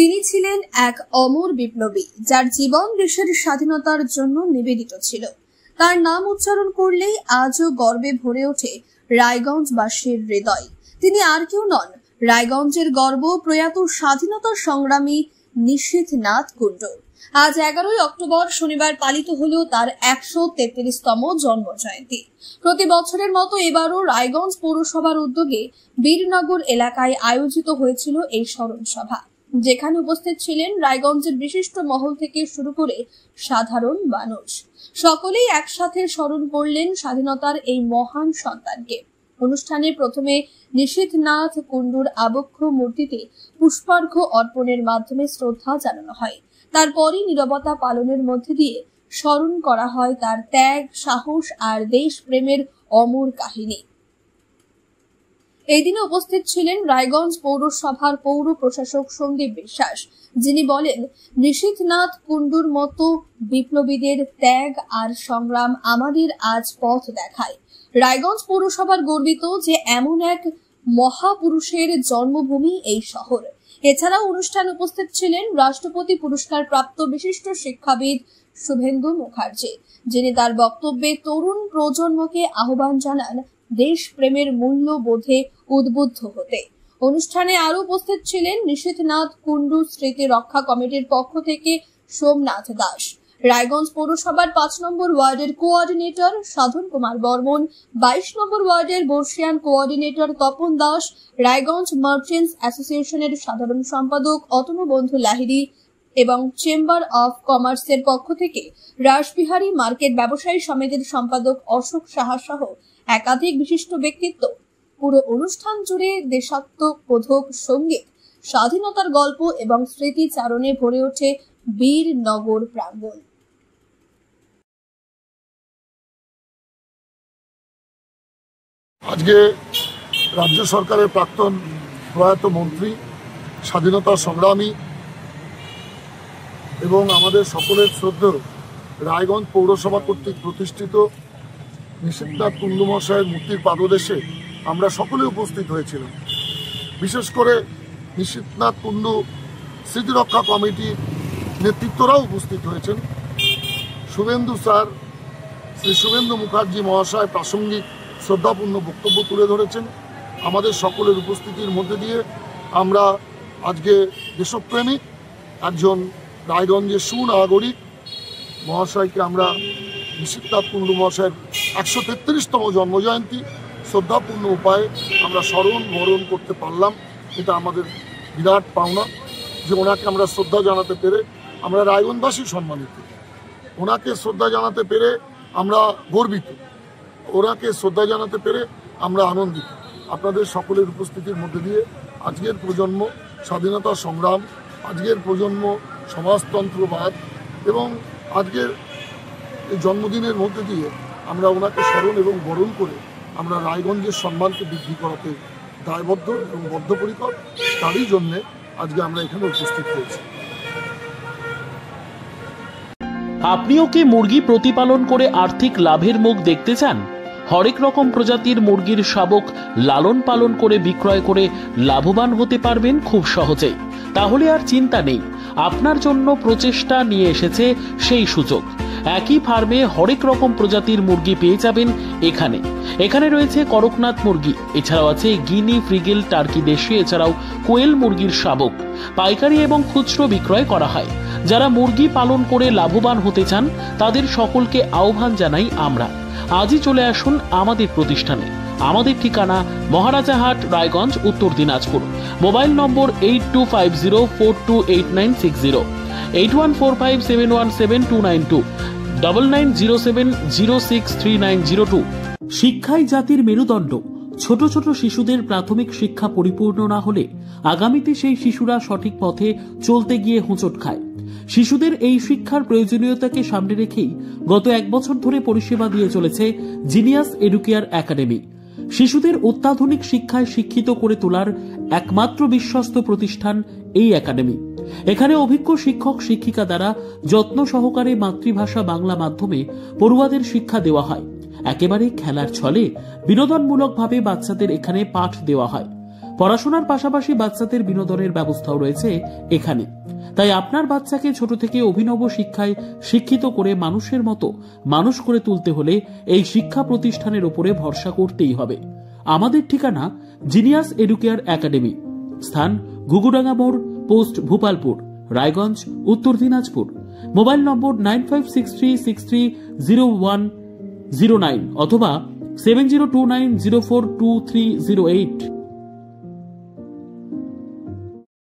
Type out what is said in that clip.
তিনি ছিলেন এক অমর বিপ্লবী, যার জীবন দেশের স্বাধীনতার জন্য নিবেদিত ছিল। তার নাম উচ্চারণ করলেই আজও গর্বে ভরে ওঠে রায়গঞ্জবাসীর হৃদয়। তিনি আর কেউ নন, রায়গঞ্জের গর্ব, প্রয়াত স্বাধীনতা সংগ্রামী নিশীথনাথ কুন্ডু। আজ 11ই অক্টোবর শনিবার পালিত হলো তার 133তম জন্ম জয়ন্তী। প্রতি বছরের মতো এবারও রায়গঞ্জ পৌরসভার উদ্যোগে বীরনগর এলাকায় আয়োজিত হয়েছিল এই স্মরণ সভা, যেখানে উপস্থিত ছিলেন রায়গঞ্জের বিশিষ্ট মহল থেকে শুরু করে সাধারণ মানুষ। সকলেই একসাথে স্মরণ করলেন স্বাধীনতার এই মহান সন্তানকে। অনুষ্ঠানে প্রথমে নিশীথনাথ কুন্ডুর আবক্ষ মূর্তিতে পুষ্পার্ঘ্য অর্পণের মাধ্যমে শ্রদ্ধা জানানো হয়। তারপরই নীরবতা পালনের মধ্যে দিয়ে স্মরণ করা হয় তার ত্যাগ, সাহস আর দেশ প্রেমের অমর কাহিনী। এই দিনে উপস্থিত ছিলেন রায়গঞ্জ পৌরসভার পৌর প্রশাসক সন্দীপ বিশ্বাস, যিনি বলেন, নিশীথনাথ কুন্ডুর মতো বিপ্লবীদের ত্যাগ আর সংগ্রাম আমাদের আজ পথ দেখায়। রায়গঞ্জ পৌরসভার গর্বিত যে এমন এক মহাপুরুষের জন্মভূমি এই শহর। এছাড়াও অনুষ্ঠানে উপস্থিত ছিলেন রাষ্ট্রপতি পুরস্কার প্রাপ্ত বিশিষ্ট শিক্ষাবিদ শুভেন্দু মুখার্জি, যিনি তার বক্তব্যে তরুণ প্রজন্মকে আহ্বান জানান দেশ প্রেমের মূল্যবোধে উদ্বুদ্ধ হতে। অনুষ্ঠানে আরো উপস্থিত ছিলেন নিশীথনাথ কুন্ডু স্মৃতি রক্ষা কমিটির পক্ষ থেকে সোমনাথ দাস, রায়গঞ্জ পৌরসভার 5 নম্বর ওয়ার্ডের কোঅর্ডিনেটর সাধন কুমার বর্মন, 22 নম্বর ওয়ার্ডের বর্ষিয়ান কোঅর্ডিনেটর তপন দাস, রায়গঞ্জ মার্চেন্টস অ্যাসোসিয়েশনের সাধারণ সম্পাদক অতনু বন্ধু লাহিড়ী এবং চেম্বার অফ কমার্সের পক্ষ থেকে রাসবিহারী মার্কেট ব্যবসায়ী সমিতির সম্পাদক অশোক সাহা সহ একাধিক বিশিষ্ট ব্যক্তিত্ব। পুরো অনুষ্ঠান জুড়ে দেশাত্মবোধক সঙ্গীত, স্বাধীনতার গল্প এবং স্মৃতিচারণে ভরে ওঠে বীরনগর প্রাঙ্গণ। আজকে রাজ্য সরকারের প্রাক্তন প্রয়াত মন্ত্রী, স্বাধীনতা সংগ্রামী এবং আমাদের সকলের শ্রদ্ধেয় রায়গঞ্জ পৌরসভা কর্তৃক প্রতিষ্ঠিত নিশীথনাথ কুন্ডু মহাশয়ের মূর্তির পাদদেশে আমরা সকলে উপস্থিত হয়েছিলাম। বিশেষ করে নিশীথনাথ কুন্ডু স্মৃতিরক্ষা কমিটির নেতৃত্বরাও উপস্থিত হয়েছেন। শুভেন্দু স্যার, শ্রী শুভেন্দু মুখার্জি মহাশয় প্রাসঙ্গিক শ্রদ্ধাপূর্ণ বক্তব্য তুলে ধরেছেন। আমাদের সকলের উপস্থিতির মধ্যে দিয়ে আমরা আজকে দেশপ্রেমিক একজন রায়গঞ্জের সুনাগরিক মহাশয়কে আমরা নিশীথনাথ কুন্ডু মহাশয়ের 133তম জন্মজয়ন্তী শ্রদ্ধাপূর্ণ উপায়ে আমরা বরণ করতে পারলাম। এটা আমাদের বিরাট পাওনা যে ওনাকে আমরা শ্রদ্ধা জানাতে পেরে আমরা রায়গঞ্জবাসী সম্মানিত, ওনাকে শ্রদ্ধা জানাতে পেরে আমরা গর্বিত, ওনাকে শ্রদ্ধা জানাতে পেরে আমরা আনন্দিত। আপনাদের সকলের উপস্থিতির মধ্যে দিয়ে আজকের প্রজন্ম স্বাধীনতা সংগ্রাম, আজকের প্রজন্ম সমাজতন্ত্রবাদ এবং আজকের এই জন্মদিনের মধ্যে দিয়ে আমরা ওনাকে স্মরণ এবং বরণ করে আমরা রায়গঞ্জের সম্মানকে বৃদ্ধি করাতে দায়বদ্ধ এবং বদ্ধপরিকর। তারই জন্যে আজকে আমরা এখানে উপস্থিত হয়েছি। আপনিও কি মুরগি প্রতিপালন করে আর্থিক লাভের মুখ দেখতে চান? হরেক রকম প্রজাতির মুরগির শাবক লালন পালন করে বিক্রয় করে লাভবান হতে পারবেন খুব সহজেই। তাহলে আর চিন্তা নেই, আপনার জন্য প্রচেষ্টা নিয়ে এসেছে সেই সুযোগ। একই ফার্মে হরেক রকম প্রজাতির মুরগি পেয়ে যাবেন এখানে রয়েছে করকনাথ মুরগি, এছাড়াও আছে গিনি, ফ্রিগেল, টার্কি দেশি, এছাড়াও কোয়েল মুরগির শাবক পাইকারি এবং খুচরো বিক্রয় করা হয়। যারা মুরগি পালন করে লাভবান হতে চান তাদের সকলকে আহ্বান জানাই আমরা। আজই চলে আসুন আমাদের প্রতিষ্ঠানে। আমাদের ঠিকানা মহারাজাহাট, রায়গঞ্জ, উত্তর দিনাজপুর। মোবাইল নম্বর 8250428960, 8145717292, 9907063902। শিক্ষাই জাতির মেরুদণ্ড। ছোট ছোট শিশুদের প্রাথমিক শিক্ষা পরিপূর্ণ না হলে আগামীতে সেই শিশুরা সঠিক পথে চলতে গিয়ে হোঁচট খায়। শিশুদের এই শিক্ষার প্রয়োজনীয়তাকে সামনে রেখেই গত 1 বছর ধরে পরিষেবা দিয়ে চলেছে জিনিয়াস এডুকেয়ার একাডেমি। শিশুদের অত্যাধুনিক শিক্ষায় শিক্ষিত করে তোলার একমাত্র বিশ্বস্ত প্রতিষ্ঠান এই একাডেমি। এখানে অভিজ্ঞ শিক্ষক শিক্ষিকা দ্বারা যত্ন সহকারে মাতৃভাষা বাংলা মাধ্যমে পড়ুয়াদের শিক্ষা দেওয়া হয়। একেবারে খেলার ছলে বিনোদনমূলকভাবে বাচ্চাদের এখানে পাঠ দেওয়া হয়। পড়াশোনার পাশাপাশি বাচ্চাদের বিনোদনের ব্যবস্থাও রয়েছে এখানে। তাই আপনার বাচ্চাকে ছোট থেকে অভিনব শিক্ষায় শিক্ষিত করে মানুষের মতো মানুষ করে তুলতে হলে এই শিক্ষা প্রতিষ্ঠানের উপরে ভরসা করতেই হবে। আমাদের ঠিকানা জিনিয়াস এডুকেয়ার একাডেমি, স্থান ঘুঘুডাঙ্গা মোড়, পোস্ট ভূপালপুর, রায়গঞ্জ, উত্তর দিনাজপুর। মোবাইল নম্বর 9563630109 অথবা 7029042308।